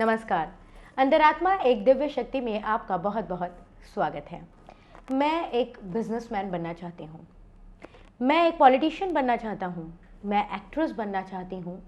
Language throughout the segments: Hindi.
नमस्कार। अंतरात्मा एक दिव्य शक्ति में आपका बहुत बहुत स्वागत है। मैं एक बिजनेसमैन बनना चाहती हूँ, मैं एक पॉलिटिशियन बनना चाहता हूँ, मैं एक्ट्रेस बनना चाहती हूँ।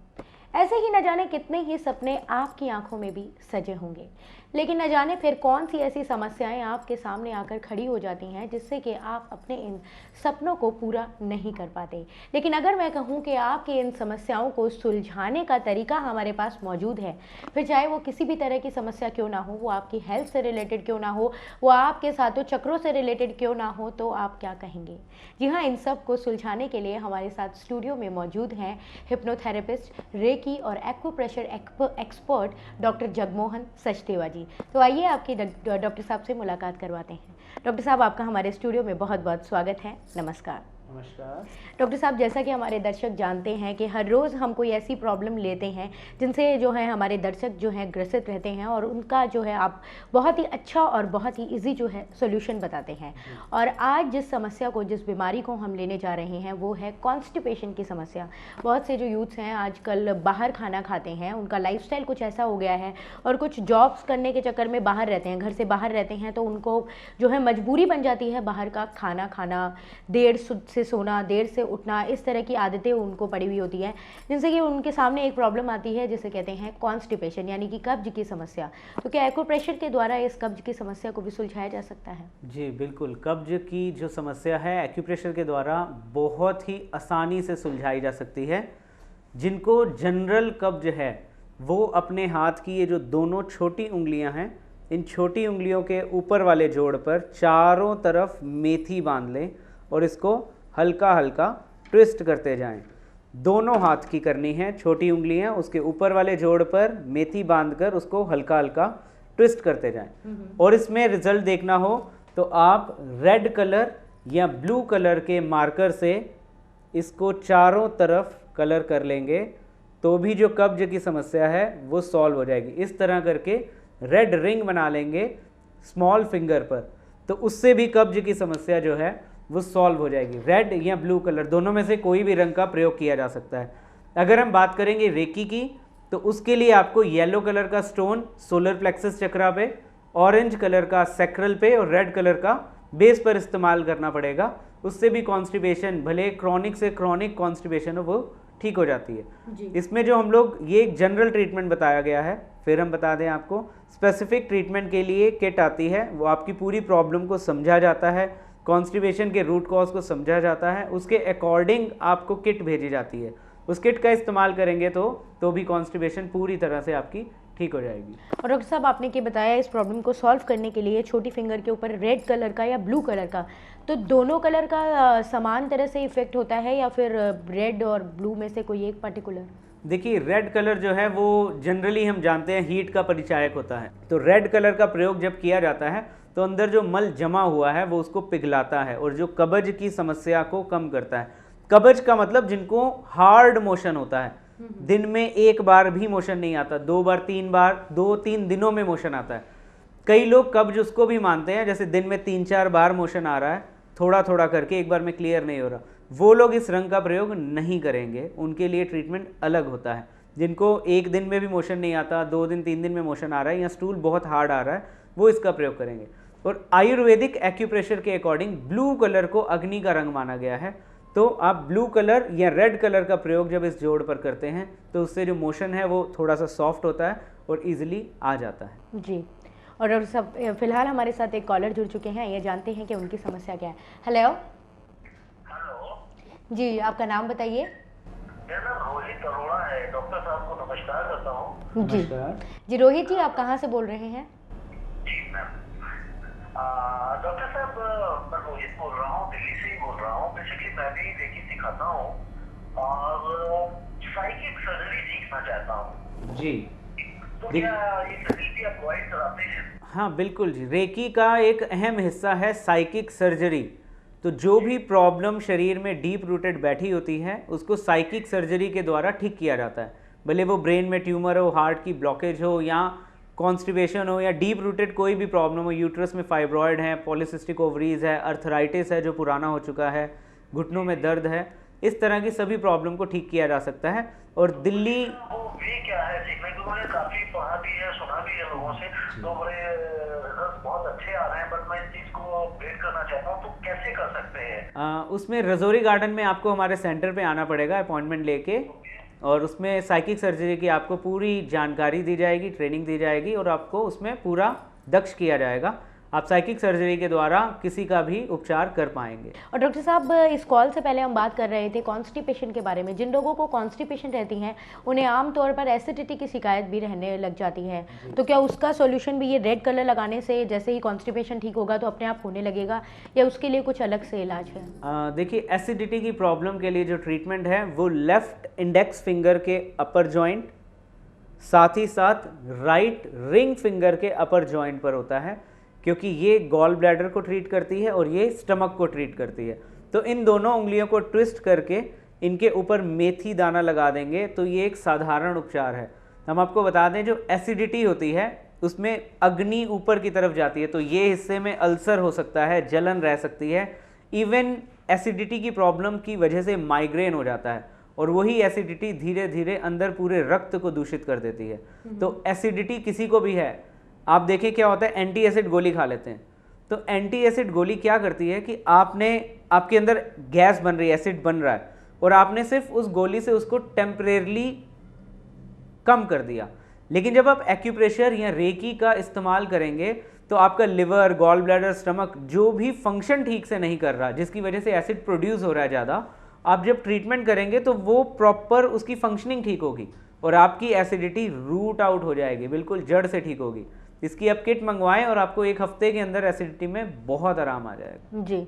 ऐसे ही न जाने कितने ही सपने आपकी आंखों में भी सजे होंगे, लेकिन न जाने फिर कौन सी ऐसी समस्याएं आपके सामने आकर खड़ी हो जाती हैं जिससे कि आप अपने इन सपनों को पूरा नहीं कर पाते। लेकिन अगर मैं कहूँ कि आपकी इन समस्याओं को सुलझाने का तरीका हमारे पास मौजूद है, फिर चाहे वो किसी भी तरह की समस्या क्यों ना हो, वो आपकी हेल्थ से रिलेटेड क्यों ना हो, वो आपके सातों चक्रों से रिलेटेड क्यों ना हो, तो आप क्या कहेंगे? जी हाँ, इन सब को सुलझाने के लिए हमारे साथ स्टूडियो में मौजूद हैं हिप्नोथेरेपिस्ट, रेकी और acupressure expert doctor Jagmohan Sachdeva ji. तो आइए आपकी डॉक्टर साहब से मुलाकात करवाते हैं। डॉक्टर साहब, आपका हमारे स्टूडियो में बहुत बहुत स्वागत है। नमस्कार। नमस्कार डॉक्टर साहब, जैसा कि हमारे दर्शक जानते हैं कि हर रोज़ हम कोई ऐसी प्रॉब्लम लेते हैं जिनसे जो है हमारे दर्शक जो हैं ग्रसित रहते हैं, और उनका जो है आप बहुत ही अच्छा और बहुत ही इजी जो है सॉल्यूशन बताते हैं। और आज जिस समस्या को, जिस बीमारी को हम लेने जा रहे हैं वो है कॉन्स्टिपेशन की समस्या। बहुत से जो यूथ्स हैं आजकल बाहर खाना खाते हैं, उनका लाइफस्टाइल कुछ ऐसा हो गया है, और कुछ जॉब्स करने के चक्कर में बाहर रहते हैं, घर से बाहर रहते हैं, तो उनको जो है मजबूरी बन जाती है बाहर का खाना खाना, देर से सोना, देर से उठना, इस तरह की आदतें उनको पड़ी हुई होती हैं, जिनसे कि उनके सामने एक प्रॉब्लम आती है जिसे कहते हैं कॉन्स्टिपेशन, यानी कि कब्ज की समस्या। तो क्या एक्यूप्रेशर के द्वारा इस कब्ज की समस्या को भी सुलझाया जा सकता है? जी बिल्कुल, कब्ज की जो समस्या है एक्यूप्रेशर के द्वारा बहुत ही आसानी से सुलझाई जा सकती है। जिनको जनरल कब्ज है वो अपने हाथ की ये जो दोनों छोटी उंगलियां हैं, इन छोटी उंगलियों के ऊपर वाले जोड़ पर चारों तरफ मेथी बांध लें और इसको हल्का हल्का ट्विस्ट करते जाएं। दोनों हाथ की करनी है, छोटी उंगलियां उसके ऊपर वाले जोड़ पर मेथी बांधकर उसको हल्का हल्का ट्विस्ट करते जाएं। और इसमें रिजल्ट देखना हो तो आप रेड कलर या ब्लू कलर के मार्कर से इसको चारों तरफ कलर कर लेंगे तो भी जो कब्ज की समस्या है वो सॉल्व हो जाएगी। इस तरह करके रेड रिंग बना लेंगे स्मॉल फिंगर पर, तो उससे भी कब्ज की समस्या जो है वो सॉल्व हो जाएगी। रेड या ब्लू कलर दोनों में से कोई भी रंग का प्रयोग किया जा सकता है। अगर हम बात करेंगे रेकी की, तो उसके लिए आपको येलो कलर का स्टोन सोलर प्लेक्सस चक्रा पे, ऑरेंज कलर का सेक्रल पे और रेड कलर का बेस पर इस्तेमाल करना पड़ेगा। उससे भी कॉन्स्टिपेशन, भले क्रॉनिक से क्रॉनिक कॉन्स्टिपेशन हो, वो ठीक हो जाती है। इसमें जो हम लोग ये एक जनरल ट्रीटमेंट बताया गया है, फिर हम बता दें आपको स्पेसिफिक ट्रीटमेंट के लिए किट आती है। वो आपकी पूरी प्रॉब्लम को समझा जाता है, कॉन्स्टिपेशन के रूट कॉज को समझा जाता है, उसके अकॉर्डिंग आपको किट भेजी जाती है। उस किट का इस्तेमाल करेंगे तो भी कॉन्स्टिपेशन पूरी तरह से आपकी ठीक हो जाएगी। और डॉक्टर साहब, आपने क्या बताया इस प्रॉब्लम को सॉल्व करने के लिए छोटी फिंगर के ऊपर रेड कलर का या ब्लू कलर का, तो दोनों कलर का समान तरह से इफेक्ट होता है या फिर रेड और ब्लू में से कोई एक पर्टिकुलर? देखिए, रेड कलर जो है वो जनरली हम जानते हैं हीट का परिचायक होता है। तो रेड कलर का प्रयोग जब किया जाता है तो अंदर जो मल जमा हुआ है वो उसको पिघलाता है और जो कब्ज की समस्या को कम करता है। कब्ज का मतलब जिनको हार्ड मोशन होता है, दिन में एक बार भी मोशन नहीं आता, 2 बार 3 बार 2-3 दिनों में मोशन आता है। कई लोग कब्ज उसको भी मानते हैं जैसे दिन में 3-4 बार मोशन आ रहा है, थोड़ा थोड़ा करके, एक बार में क्लियर नहीं हो रहा। वो लोग इस रंग का प्रयोग नहीं करेंगे, उनके लिए ट्रीटमेंट अलग होता है। जिनको एक दिन में भी मोशन नहीं आता, 2 दिन 3 दिन में मोशन आ रहा है या स्टूल बहुत हार्ड आ रहा है, वो इसका प्रयोग करेंगे। और आयुर्वेदिक एक्यूप्रेशर के अकॉर्डिंग ब्लू कलर को अग्नि का रंग माना गया है। तो आप ब्लू कलर या रेड कलर का प्रयोग जब इस जोड़ पर करते हैं तो उससे जो मोशन है वो थोड़ा सा सॉफ्ट होता है और इजीली आ जाता है। जी। और डॉक्टर साहब, फिलहाल हमारे साथ एक कॉलर जुड़ चुके हैं, ये जानते हैं कि उनकी समस्या क्या है। हेलो। जी, आपका नाम बताइए। मेरा नाम रोहित अरोड़ा है। डॉक्टर साहब को नमस्कार करता हूँ। जी जी, रोहित जी, आप कहाँ से बोल रहे हैं? जी मैम, डॉक्टर साहब मैं रोहित बोल रहा हूँ, दिल्ली से ही बोल रहा हूँ। बेसिकली मैं भी रेकी सिखाता हूँ और साइकिक सर्जरी सीखना चाहता हूँ। जी, तो क्या ये सर्जरी आप प्रोवाइड कराते हैं? हाँ बिल्कुल जी, रेकी का एक अहम हिस्सा है साइकिक सर्जरी। तो जो भी प्रॉब्लम शरीर में डीप रूटेड बैठी होती है उसको साइकिक सर्जरी के द्वारा ठीक किया जाता है। भले वो ब्रेन में ट्यूमर हो, हार्ट की ब्लॉकेज हो या कॉन्स्टिपेशन हो या डीप रूटेड कोई भी प्रॉब्लम हो, यूट्रस में फाइब्रॉयड है, पॉलीसिस्टिक ओवरीज है, अर्थराइटिस है जो पुराना हो चुका है, घुटनों में दर्द है, इस तरह की सभी प्रॉब्लम को ठीक किया जा सकता है। और दिल्ली वो वे क्या है सीखने को? मैंने काफी पढ़ा भी है, सुना लोगों से, तो बड़े रिजल्ट बहुत अच्छे आ रहे हैं, बट मैं इस चीज को अपडेट करना चाहता हूँ, तो कैसे कर सकते हैं? उसमें रजौरी गार्डन में आपको हमारे सेंटर पे आना पड़ेगा अपॉइंटमेंट लेके, और उसमें साइकिक सर्जरी की आपको पूरी जानकारी दी जाएगी, ट्रेनिंग दी जाएगी, और आपको उसमें पूरा दक्ष किया जाएगा। आप साइकिक सर्जरी के द्वारा किसी का भी उपचार कर पाएंगे। और डॉक्टर साहब, इस कॉल से पहले हम बात कर रहे थे कॉन्स्टिपेशन के बारे में। जिन लोगों को कॉन्स्टिपेशन रहती हैं उन्हें आमतौर पर एसिडिटी की शिकायत भी रहने लग जाती है, तो क्या उसका सॉल्यूशन भी ये रेड कलर लगाने से जैसे ही कॉन्स्टिपेशन ठीक होगा तो अपने आप होने लगेगा, या उसके लिए कुछ अलग से इलाज है? देखिए, एसिडिटी की प्रॉब्लम के लिए जो ट्रीटमेंट है वो लेफ्ट इंडेक्स फिंगर के अपर जॉइंट, साथ ही साथ राइट रिंग फिंगर के अपर जॉइंट पर होता है, क्योंकि ये गॉल ब्लैडर को ट्रीट करती है और ये स्टमक को ट्रीट करती है। तो इन दोनों उंगलियों को ट्विस्ट करके इनके ऊपर मेथी दाना लगा देंगे, तो ये एक साधारण उपचार है। हम आपको बता दें, जो एसिडिटी होती है उसमें अग्नि ऊपर की तरफ जाती है, तो ये हिस्से में अल्सर हो सकता है, जलन रह सकती है, इवन एसिडिटी की प्रॉब्लम की वजह से माइग्रेन हो जाता है, और वही एसिडिटी धीरे धीरे अंदर पूरे रक्त को दूषित कर देती है। तो एसिडिटी किसी को भी है, आप देखें क्या होता है, एंटी एसिड गोली खा लेते हैं, तो एंटी एसिड गोली क्या करती है कि आपके अंदर गैस बन रही है, एसिड बन रहा है, और आपने सिर्फ उस गोली से उसको टेम्परेरली कम कर दिया। लेकिन जब आप एक्यूप्रेशर या रेकी का इस्तेमाल करेंगे तो आपका लिवर, गॉल ब्लैडर, स्टमक जो भी फंक्शन ठीक से नहीं कर रहा, जिसकी वजह से एसिड प्रोड्यूस हो रहा है ज़्यादा, आप जब ट्रीटमेंट करेंगे तो वो प्रॉपर उसकी फंक्शनिंग ठीक होगी और आपकी एसिडिटी रूट आउट हो जाएगी, बिल्कुल जड़ से ठीक होगी। इसकी आप किट मंगवाएं और आपको 1 हफ्ते के अंदर एसिडिटी में बहुत आराम आ जाएगा। जी,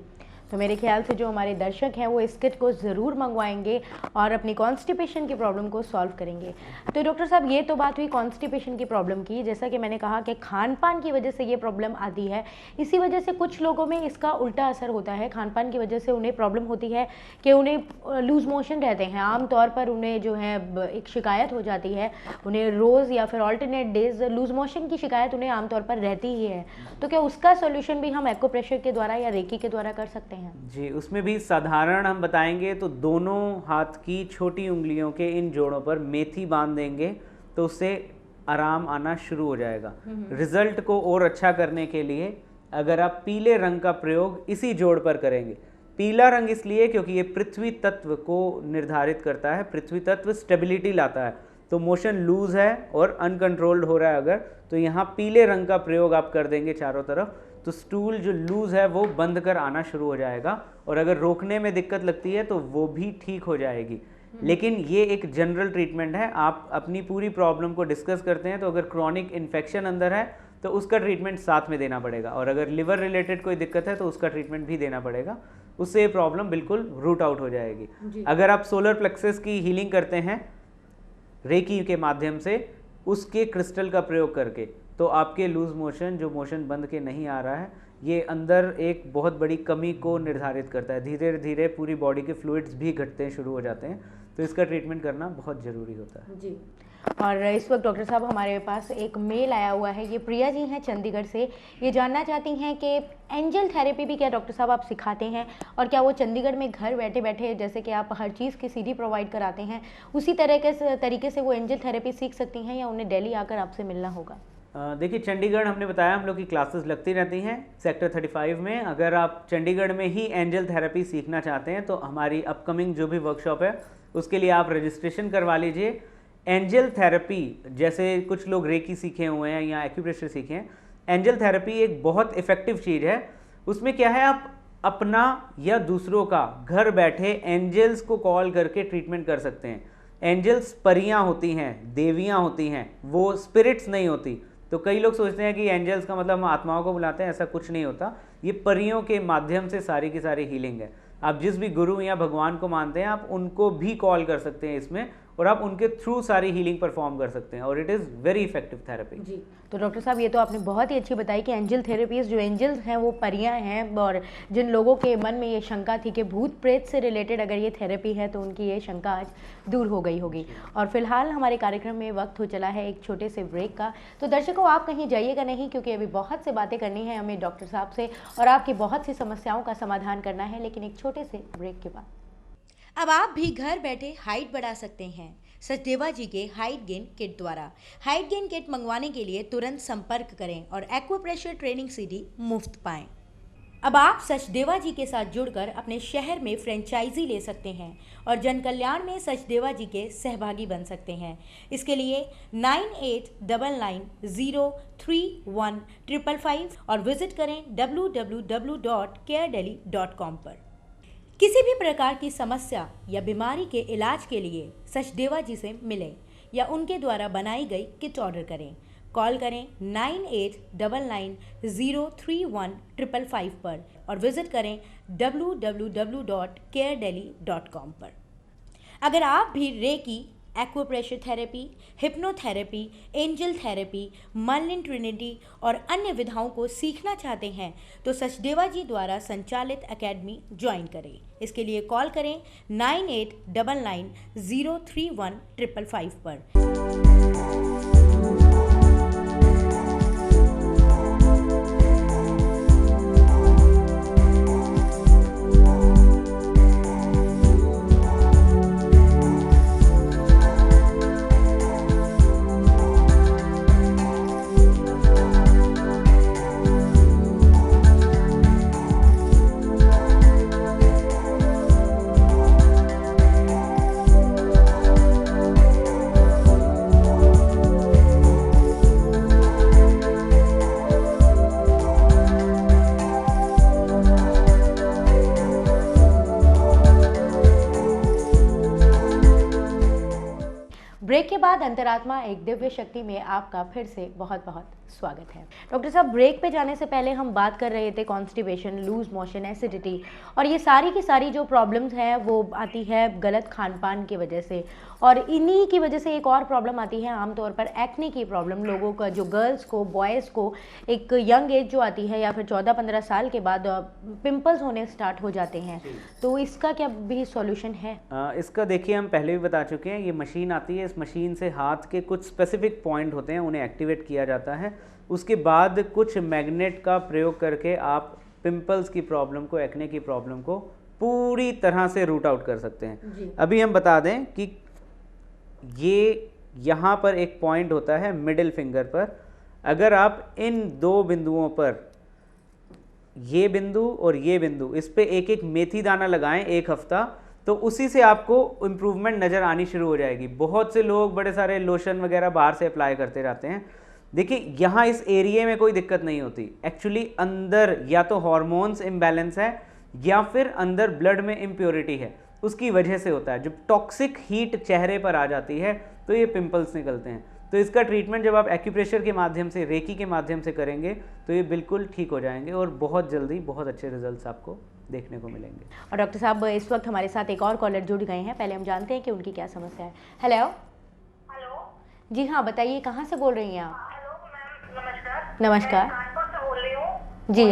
तो मेरे ख्याल से जो हमारे दर्शक हैं वो इस किट को ज़रूर मंगवाएंगे और अपनी कॉन्स्टिपेशन की प्रॉब्लम को सॉल्व करेंगे। तो डॉक्टर साहब, ये तो बात हुई कॉन्स्टिपेशन की प्रॉब्लम की। जैसा कि मैंने कहा कि खान पान की वजह से ये प्रॉब्लम आती है, इसी वजह से कुछ लोगों में इसका उल्टा असर होता है। खान पान की वजह से उन्हें प्रॉब्लम होती है कि उन्हें लूज़ मोशन रहते हैं। आमतौर पर उन्हें जो है एक शिकायत हो जाती है, उन्हें रोज़ या फिर ऑल्टरनेट डेज लूज़ मोशन की शिकायत उन्हें आमतौर पर रहती ही है। तो क्या उसका सोल्यूशन भी हम एक्यूप्रेशर के द्वारा या रेकी के द्वारा कर सकते हैं? जी, उसमें भी साधारण हम बताएंगे तो दोनों हाथ की छोटी उंगलियों के इन जोड़ों पर मेथी बांध देंगे तो उससे आराम आना शुरू हो जाएगा। रिजल्ट को और अच्छा करने के लिए अगर आप पीले रंग का प्रयोग इसी जोड़ पर करेंगे, पीला रंग इसलिए क्योंकि ये पृथ्वी तत्व को निर्धारित करता है, पृथ्वी तत्व स्टेबिलिटी लाता है, तो मोशन लूज है और अनकंट्रोल्ड हो रहा है अगर, तो यहाँ पीले रंग का प्रयोग आप कर देंगे चारों तरफ, तो स्टूल जो लूज है वो बंद कर आना शुरू हो जाएगा, और अगर रोकने में दिक्कत लगती है तो वो भी ठीक हो जाएगी। लेकिन ये एक जनरल ट्रीटमेंट है, आप अपनी पूरी प्रॉब्लम को डिस्कस करते हैं, तो अगर क्रॉनिक इन्फेक्शन अंदर है तो उसका ट्रीटमेंट साथ में देना पड़ेगा, और अगर लिवर रिलेटेड कोई दिक्कत है तो उसका ट्रीटमेंट भी देना पड़ेगा, उससे ये प्रॉब्लम बिल्कुल रूट आउट हो जाएगी। अगर आप सोलर प्लेक्सस की हीलिंग करते हैं रेकी के माध्यम से, उसके क्रिस्टल का प्रयोग करके, तो आपके लूज मोशन, जो मोशन बंद के नहीं आ रहा है, ये अंदर एक बहुत बड़ी कमी को निर्धारित करता है। धीरे धीरे पूरी बॉडी के फ्लूइड्स भी घटते शुरू हो जाते हैं, तो इसका ट्रीटमेंट करना बहुत ज़रूरी होता है। जी, और इस वक्त डॉक्टर साहब हमारे पास एक मेल आया हुआ है। ये प्रिया जी हैं चंडीगढ़ से। ये जानना चाहती हैं कि एंजल थेरेपी भी क्या डॉक्टर साहब आप सिखाते हैं, और क्या वो चंडीगढ़ में घर बैठे बैठे जैसे कि आप हर चीज़ की सीडी प्रोवाइड कराते हैं, उसी तरीके से वो एंजल थेरेपी सीख सकती हैं, या उन्हें दिल्ली आकर आपसे मिलना होगा? देखिए, चंडीगढ़ हमने बताया हम लोग की क्लासेस लगती रहती हैं सेक्टर 35 में। अगर आप चंडीगढ़ में ही एंजल थेरेपी सीखना चाहते हैं तो हमारी अपकमिंग जो भी वर्कशॉप है उसके लिए आप रजिस्ट्रेशन करवा लीजिए। एंजल थेरेपी, जैसे कुछ लोग रेकी सीखे हुए हैं या एक्यूप्रेशर सीखे हैं, एंजल थेरेपी एक बहुत इफ़ेक्टिव चीज़ है। उसमें क्या है, आप अपना या दूसरों का घर बैठे एंजल्स को कॉल करके ट्रीटमेंट कर सकते हैं। एंजल्स परियां होती हैं, देवियां होती हैं, वो स्पिरिट्स नहीं होती। तो कई लोग सोचते हैं कि एंजल्स का मतलब हम आत्माओं को बुलाते हैं, ऐसा कुछ नहीं होता। ये परियों के माध्यम से सारी की सारी हीलिंग है। आप जिस भी गुरु या भगवान को मानते हैं, आप उनको भी कॉल कर सकते हैं इसमें, और आप उनके थ्रू सारी हीलिंग परफॉर्म कर सकते हैं, और it is very effective therapy. जी, तो डॉक्टर साहब ये तो आपने बहुत ही अच्छी बताई कि एंजल थेरेपीज, जो एंजल्स हैं वो परियां हैं, और जिन लोगों के मन में ये शंका थी कि भूत प्रेत से रिलेटेड अगर ये थेरेपी है तो उनकी ये शंका आज दूर हो गई होगी। और फिलहाल हमारे कार्यक्रम में वक्त हो चला है एक छोटे से ब्रेक का, तो दर्शकों आप कहीं जाइएगा नहीं, क्योंकि अभी बहुत से बातें करनी है हमें डॉक्टर साहब से, और आपकी बहुत सी समस्याओं का समाधान करना है, लेकिन एक छोटे से ब्रेक के बाद। अब आप भी घर बैठे हाइट बढ़ा सकते हैं। सचदेवा जी के हाइट गेन किट द्वारा। हाइट गेन किट मंगवाने के लिए तुरंत संपर्क करें और एक्वाप्रेशर ट्रेनिंग सीडी मुफ्त पाएं। अब आप सचदेवा जी के साथ जुड़कर अपने शहर में फ्रेंचाइजी ले सकते हैं और जन कल्याण में सचदेवा जी के सहभागी बन सकते हैं। इसके लिए 9899031555 और विजिट करें www.caredelhi.com पर। किसी भी प्रकार की समस्या या बीमारी के इलाज के लिए सचदेवा जी से मिलें या उनके द्वारा बनाई गई किट ऑर्डर करें। कॉल करें 9899031555 पर और विजिट करें www.caredelhi.com पर। अगर आप भी reiki, acupressure therapy, hypnotherapy, angel therapy, Merlin Trinity और अन्य विधाओं को सीखना चाहते हैं तो सचदेवा जी द्वारा संचालित एकेडमी ज्वाइन करें। इसके लिए कॉल करें 9899031555 पर। ब्रेक के बाद अंतरात्मा एक दिव्य शक्ति में आपका फिर से बहुत बहुत स्वागत है। डॉक्टर साहब, ब्रेक पे जाने से पहले हम बात कर रहे थे कॉन्स्टिपेशन, लूज मोशन, एसिडिटी और ये सारी की सारी जो प्रॉब्लम्स हैं वो आती है गलत खान पान की वजह से। और इन्हीं की वजह से एक और प्रॉब्लम आती है आमतौर पर एक्ने की प्रॉब्लम। लोगों का जो गर्ल्स को, बॉयज़ को एक यंग एज जो आती है या फिर 14-15 साल के बाद पिंपल्स होने स्टार्ट हो जाते हैं, तो इसका क्या भी सॉल्यूशन है? इसका देखिए, हम पहले भी बता चुके हैं, ये मशीन आती है, इस मशीन से हाथ के कुछ स्पेसिफिक पॉइंट होते हैं, उन्हें एक्टिवेट किया जाता है। उसके बाद कुछ मैग्नेट का प्रयोग करके आप पिंपल्स की प्रॉब्लम को, एक्ने की प्रॉब्लम को पूरी तरह से रूट आउट कर सकते हैं। अभी हम बता दें कि ये यहाँ पर एक पॉइंट होता है मिडिल फिंगर पर। अगर आप इन दो बिंदुओं पर, ये बिंदु और ये बिंदु, इस पे एक एक मेथी दाना लगाएं 1 हफ्ता, तो उसी से आपको इम्प्रूवमेंट नज़र आनी शुरू हो जाएगी। बहुत से लोग बड़े सारे लोशन वगैरह बाहर से अप्लाई करते रहते हैं। देखिए, यहाँ इस एरिया में कोई दिक्कत नहीं होती। एक्चुअली अंदर या तो हार्मोन्स इम्बैलेंस है या फिर अंदर ब्लड में इम्प्योरिटी है, उसकी वजह से होता है। जब टॉक्सिक हीट चेहरे पर आ जाती है तो ये पिंपल्स निकलते हैं। तो इसका ट्रीटमेंट जब आप एक्यूप्रेशर के माध्यम से, रेकी के माध्यम से करेंगे तो ये बिल्कुल ठीक हो जाएंगे और बहुत जल्दी बहुत अच्छे रिजल्ट्स आपको देखने को मिलेंगे। और डॉक्टर साहब, इस वक्त हमारे साथ एक और कॉलर जुड़ गए हैं। पहले हम जानते हैं कि उनकी क्या समस्या है। हेलो। हेलो। जी हाँ, बताइए, कहाँ से बोल रही हैं आप? हेलो मैम, नमस्कार। नमस्कार। मैं कानपुर से बोल रही हूँ। जी,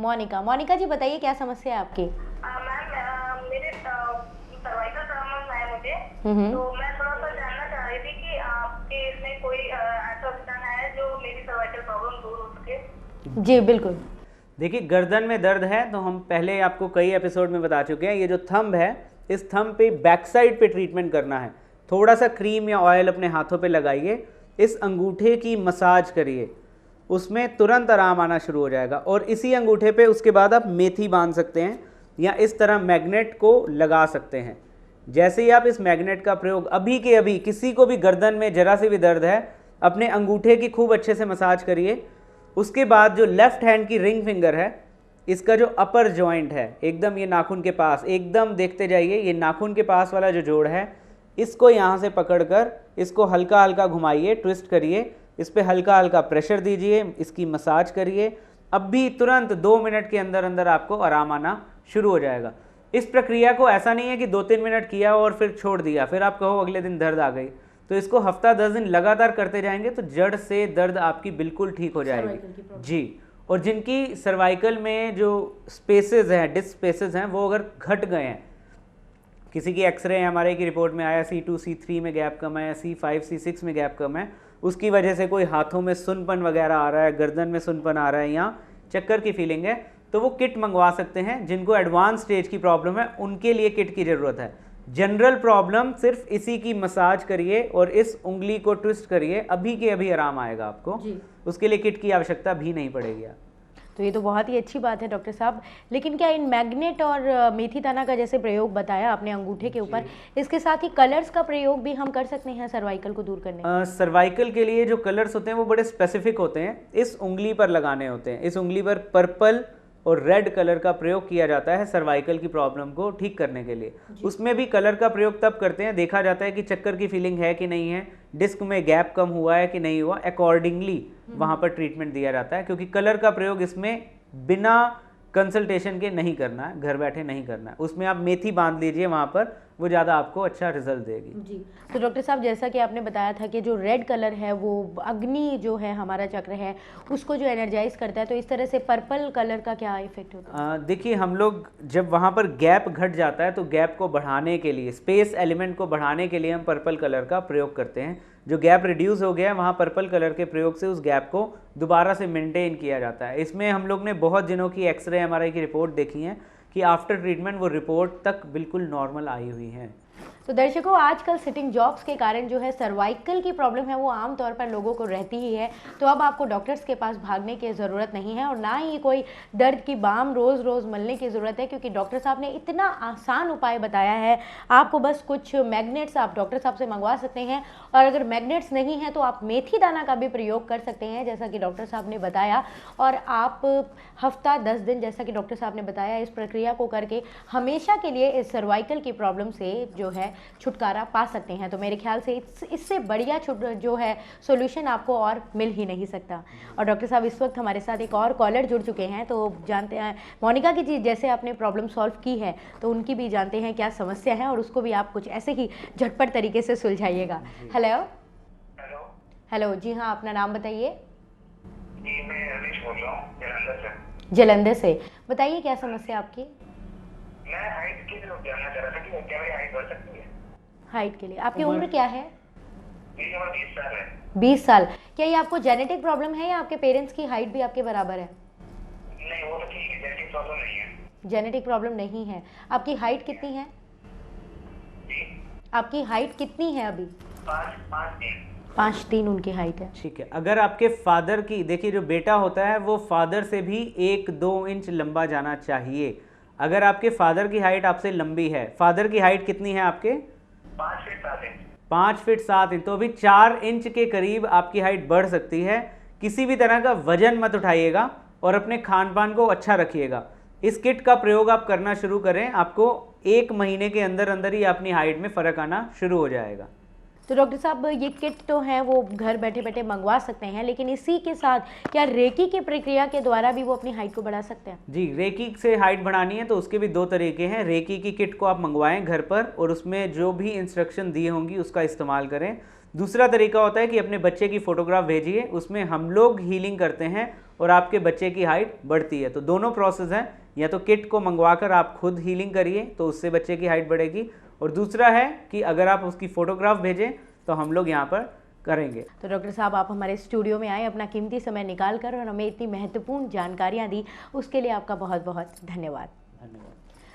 मोनिका जी, बताइए क्या समस्या है आपकी? मैम, मेरे सर्वाइकल प्रॉब्लम है मुझे, तो मैं थोड़ा सा जानना चाह रही थी कि आपके इसमें कोई ऐसा उपचार है जो मेरी सर्वाइकल प्रॉब्लम दूर हो सके? जी बिल्कुल। देखिए, गर्दन में दर्द है तो हम पहले आपको कई एपिसोड में बता चुके हैं, ये जो थंब है, इस थंब पे बैक साइड पे ट्रीटमेंट करना है। थोड़ा सा क्रीम या ऑयल अपने हाथों पे लगाइए, इस अंगूठे की मसाज करिए, उसमें तुरंत आराम आना शुरू हो जाएगा। और इसी अंगूठे पे उसके बाद आप मेथी बांध सकते हैं या इस तरह मैग्नेट को लगा सकते हैं। जैसे ही आप इस मैग्नेट का प्रयोग, अभी के अभी किसी को भी गर्दन में जरा सी भी दर्द है, अपने अंगूठे की खूब अच्छे से मसाज करिए। उसके बाद जो लेफ्ट हैंड की रिंग फिंगर है, इसका जो अपर जॉइंट है, एकदम ये नाखून के पास, एकदम देखते जाइए, ये नाखून के पास वाला जो जोड़ है, इसको यहाँ से पकड़कर इसको हल्का हल्का घुमाइए, ट्विस्ट करिए, इस पर हल्का हल्का प्रेशर दीजिए, इसकी मसाज करिए। अब भी तुरंत 2 मिनट के अंदर अंदर आपको आराम आना शुरू हो जाएगा। इस प्रक्रिया को ऐसा नहीं है कि 2-3 मिनट किया और फिर छोड़ दिया, फिर आप कहो अगले दिन दर्द आ गई। तो इसको हफ्ता 10 दिन लगातार करते जाएंगे तो जड़ से दर्द आपकी बिल्कुल ठीक हो जाएगी जी। और जिनकी सर्वाइकल में जो स्पेसेस हैं, डिस्क स्पेसेस हैं, वो अगर घट गए हैं, किसी की एक्सरे हमारे की रिपोर्ट में आया C2 C3 में गैप कम है, C5 C6 में गैप कम है, उसकी वजह से कोई हाथों में सुनपन वगैरह आ रहा है, गर्दन में सुनपन आ रहा है या चक्कर की फीलिंग है, तो वो किट मंगवा सकते हैं। जिनको एडवांस स्टेज की प्रॉब्लम है उनके लिए किट की ज़रूरत है। जनरल प्रॉब्लम सिर्फ इसी की मसाज करिए और इस उंगली को ट्विस्ट करिए, अभी के अभी आराम आएगा आपको जी। उसके लिए किट की आवश्यकता भी नहीं पड़ेगी। तो ये तो बहुत ही अच्छी बात है डॉक्टर साहब, लेकिन क्या इन मैग्नेट और मेथी दाना का जैसे प्रयोग बताया आपने अंगूठे के ऊपर, इसके साथ ही कलर्स का प्रयोग भी हम कर सकते हैं सर्वाइकल को दूर करने? सर्वाइकल के लिए जो कलर्स होते हैं वो बड़े स्पेसिफिक होते हैं, इस उंगली पर लगाने होते हैं। इस उंगली पर पर्पल और रेड कलर का प्रयोग किया जाता है सर्वाइकल की प्रॉब्लम को ठीक करने के लिए। उसमें भी कलर का प्रयोग तब करते हैं, देखा जाता है कि चक्कर की फीलिंग है कि नहीं है, डिस्क में गैप कम हुआ है कि नहीं हुआ, अकॉर्डिंगली वहाँ पर ट्रीटमेंट दिया जाता है। क्योंकि कलर का प्रयोग इसमें बिना कंसल्टेशन के नहीं करना है, घर बैठे नहीं करना है। उसमें आप मेथी बांध लीजिए वहाँ पर, वो ज़्यादा आपको अच्छा रिजल्ट देगी। जी। तो डॉक्टर साहब जैसा कि आपने बताया था कि जो रेड कलर है वो अग्नि जो है हमारा चक्र है उसको जो एनर्जाइज करता है, तो इस तरह से पर्पल कलर का क्या इफेक्ट होता है? देखिए हम लोग जब वहाँ पर गैप घट जाता है तो गैप को बढ़ाने के लिए, स्पेस एलिमेंट को बढ़ाने के लिए हम पर्पल कलर का प्रयोग करते हैं। जो गैप रिड्यूस हो गया है वहाँ पर्पल कलर के प्रयोग से उस गैप को दोबारा से मेंटेन किया जाता है। इसमें हम लोग ने बहुत दिनों की एक्सरे एमआरआई की रिपोर्ट देखी है कि आफ्टर ट्रीटमेंट वो रिपोर्ट तक बिल्कुल नॉर्मल आई हुई है। तो दर्शकों, आजकल सिटिंग जॉब्स के कारण जो है सर्वाइकल की प्रॉब्लम है वो आम तौर पर लोगों को रहती ही है। तो अब आपको डॉक्टर्स के पास भागने की ज़रूरत नहीं है और ना ही कोई दर्द की बाम रोज़ रोज़ मलने की ज़रूरत है, क्योंकि डॉक्टर साहब ने इतना आसान उपाय बताया है। आपको बस कुछ मैग्नेट्स आप डॉक्टर साहब से मंगवा सकते हैं, और अगर मैग्नेट्स नहीं है तो आप मेथी दाना का भी प्रयोग कर सकते हैं जैसा कि डॉक्टर साहब ने बताया। और आप हफ्ता 10 दिन जैसा कि डॉक्टर साहब ने बताया इस प्रक्रिया को करके हमेशा के लिए इस सर्वाइकल की प्रॉब्लम से जो है छुटकारा पा सकते हैं। तो मेरे ख्याल से इससे बढ़िया जो है सॉल्यूशन आपको और मिल ही नहीं सकता। और डॉक्टर साहब इस वक्त हमारे साथ एक और कॉलर जुड़ चुके हैं, तो जानते हैं मोनिका की जी जैसे आपने प्रॉब्लम सॉल्व की है तो उनकी भी जानते हैं क्या समस्या है और उसको भी आप कुछ ऐसे ही झटपट तरीके से सुलझाइएगा। Hello hello. हेलो जी हाँ, अपना नाम बताइए। जी मैं रमेश बोल रहा हूँ जलंधर से। जलंधर से, बताइए क्या समस्या आपकी? मैं हाइट के लिए जानना चाह रहा था कि क्या मेरी हाइट बढ़ सकती है? हाइट के लिए आपकी उम्र क्या है? मेरी उम्र 20 साल है। 20 साल। क्या ये आपको जेनेटिक प्रॉब्लम है या आपके पेरेंट्स की हाइट भी आपके बराबर है? नहीं वो तो ठीक है, जेनेटिक प्रॉब्लम नहीं है। जेनेटिक प्रॉब्लम नहीं है। आपकी हाइट कितनी है? जी आपकी हाइट कितनी है अभी? 5'3" उनकी हाइट है। ठीक है, अगर आपके फादर की, देखिए जो बेटा होता है वो फादर से भी 1-2 इंच लंबा जाना चाहिए। अगर आपके फादर की हाइट आपसे लंबी है, फादर की हाइट कितनी है आपके? 5 फीट 7 इंच। 5 फीट 7 इंच, तो अभी 4 इंच के करीब आपकी हाइट बढ़ सकती है। किसी भी तरह का वजन मत उठाइएगा और अपने खान पान को अच्छा रखिएगा। इस किट का प्रयोग आप करना शुरू करें, आपको 1 महीने के अंदर अंदर ही अपनी हाइट में फ़र्क आना शुरू हो जाएगा। तो डॉक्टर साहब ये किट तो है वो घर बैठे बैठे मंगवा सकते हैं, लेकिन इसी के साथ क्या रेकी की प्रक्रिया के द्वारा भी वो अपनी हाइट को बढ़ा सकते हैं? जी, रेकी से हाइट बढ़ानी है तो उसके भी 2 तरीके हैं। रेकी की किट को आप मंगवाएं घर पर और उसमें जो भी इंस्ट्रक्शन दी होंगी उसका इस्तेमाल करें। दूसरा तरीका होता है कि अपने बच्चे की फ़ोटोग्राफ भेजिए, उसमें हम लोग हीलिंग करते हैं और आपके बच्चे की हाइट बढ़ती है। तो दोनों प्रोसेस हैं, या तो किट को मंगवाकर आप खुद हीलिंग करिए तो उससे बच्चे की हाइट बढ़ेगी, और दूसरा है कि अगर आप उसकी फ़ोटोग्राफ भेजें तो हम लोग यहाँ पर करेंगे। तो डॉक्टर साहब आप हमारे स्टूडियो में आए, अपना कीमती समय निकाल कर और हमें इतनी महत्वपूर्ण जानकारियाँ दी, उसके लिए आपका बहुत बहुत धन्यवाद।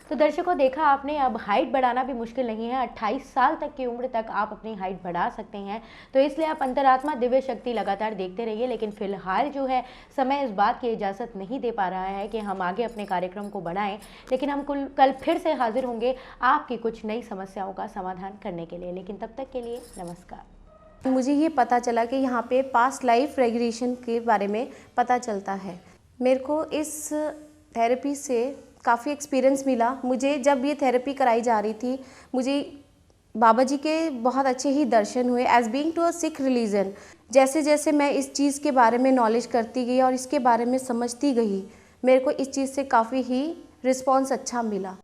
तो दर्शकों, देखा आपने, अब हाइट बढ़ाना भी मुश्किल नहीं है। 28 साल तक की उम्र तक आप अपनी हाइट बढ़ा सकते हैं। तो इसलिए आप अंतरात्मा दिव्य शक्ति लगातार देखते रहिए। लेकिन फिलहाल जो है समय इस बात की इजाज़त नहीं दे पा रहा है कि हम आगे अपने कार्यक्रम को बढ़ाएं, लेकिन हम कल फिर से हाजिर होंगे आपकी कुछ नई समस्याओं का समाधान करने के लिए। लेकिन तब तक के लिए नमस्कार। मुझे ये पता चला कि यहाँ पे पास्ट लाइफ रेगुलेशन के बारे में पता चलता है। मेरे को इस थेरेपी से काफ़ी एक्सपीरियंस मिला। मुझे जब ये थेरेपी कराई जा रही थी, मुझे बाबा जी के बहुत अच्छे ही दर्शन हुए। As being to a Sikh religion, जैसे जैसे मैं इस चीज़ के बारे में नॉलेज करती गई और इसके बारे में समझती गई, मेरे को इस चीज़ से काफ़ी ही रिस्पॉन्स अच्छा मिला।